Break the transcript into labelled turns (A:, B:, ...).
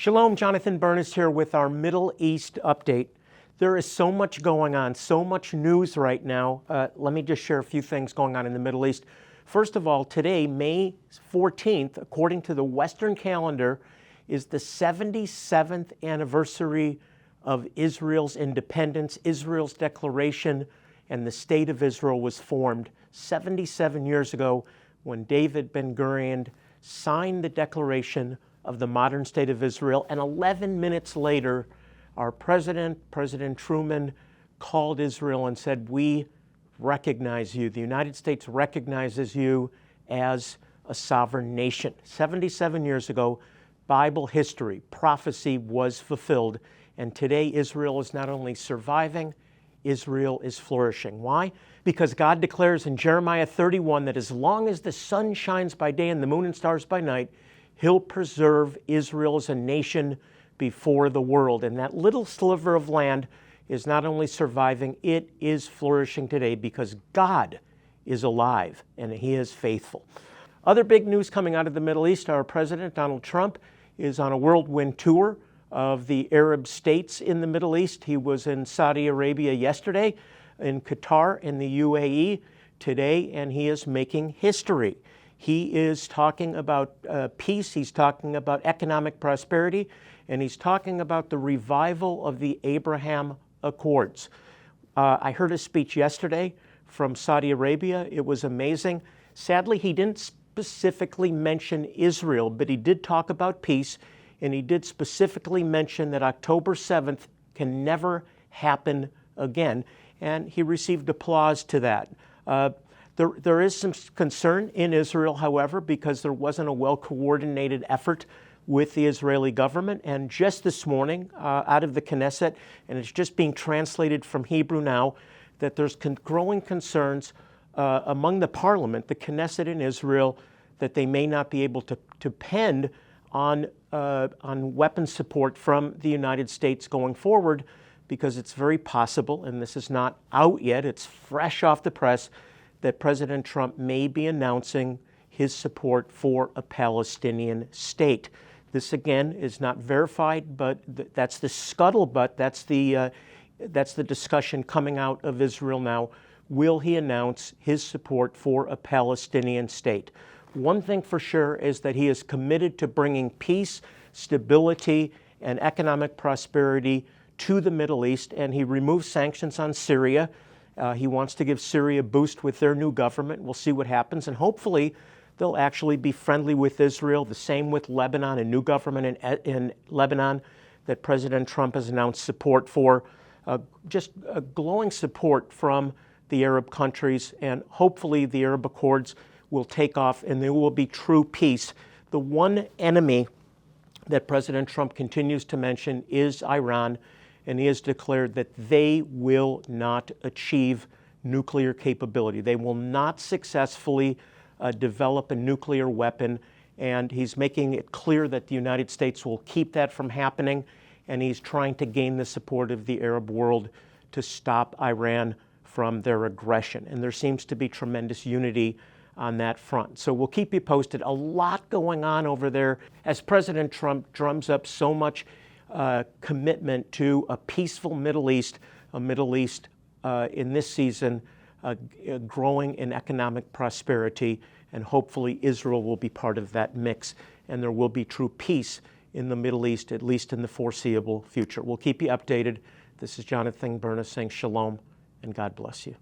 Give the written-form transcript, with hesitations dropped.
A: Shalom, Jonathan Bernis here with our Middle East update. There is so much going on, so much news right now. Let me just share a few things going on in the Middle East. First of all, today, May 14th, according to the Western calendar, is the 77th anniversary of Israel's independence. Israel's declaration and the State of Israel was formed 77 years ago when David Ben-Gurion signed the declaration of the modern State of Israel, and 11 minutes later, our President Truman, called Israel and said, "We recognize you. The United States recognizes you as a sovereign nation." 77 years ago, Bible history, prophecy was fulfilled, and today Israel is not only surviving, Israel is flourishing. Why? Because God declares in Jeremiah 31 that as long as the sun shines by day and the moon and stars by night, He'll preserve Israel as a nation before the world. And that little sliver of land is not only surviving, it is flourishing today because God is alive and He is faithful. Other big news coming out of the Middle East, our President Donald Trump is on a whirlwind tour of the Arab states in the Middle East. He was in Saudi Arabia yesterday, in Qatar, in the UAE today, and he is making history. He is talking about peace, he's talking about economic prosperity, and he's talking about the revival of the Abraham Accords. I heard a speech yesterday from Saudi Arabia. It was amazing. Sadly, he didn't specifically mention Israel, but he did talk about peace, and he did specifically mention that October 7th can never happen again, and he received applause to that. There is some concern in Israel, however, because there wasn't a well-coordinated effort with the Israeli government. And just this morning, out of the Knesset, and it's just being translated from Hebrew now, that there's growing concerns among the parliament, the Knesset in Israel, that they may not be able to depend on weapons support from the United States going forward, because it's very possible, and this is not out yet, it's fresh off the press, that President Trump may be announcing his support for a Palestinian state. This, again, is not verified, but that's the scuttlebutt, that's the discussion coming out of Israel now. Will he announce his support for a Palestinian state? One thing for sure is that he is committed to bringing peace, stability, and economic prosperity to the Middle East, and he removed sanctions on Syria. He wants to give Syria a boost with their new government. We'll see what happens, and hopefully they'll actually be friendly with Israel. The same with Lebanon, a new government in Lebanon that President Trump has announced support for. Just a glowing support from the Arab countries, and hopefully the Arab Accords will take off and there will be true peace. The one enemy that President Trump continues to mention is Iran, and he has declared that they will not achieve nuclear capability. They will not successfully develop a nuclear weapon, and he's making it clear that the United States will keep that from happening, and he's trying to gain the support of the Arab world to stop Iran from their aggression. And there seems to be tremendous unity on that front. So we'll keep you posted. A lot going on over there as President Trump drums up so much commitment to a peaceful Middle East, a Middle East in this season growing in economic prosperity, and hopefully Israel will be part of that mix, and there will be true peace in the Middle East, at least in the foreseeable future. We'll keep you updated. This is Jonathan Bernis saying shalom, and God bless you.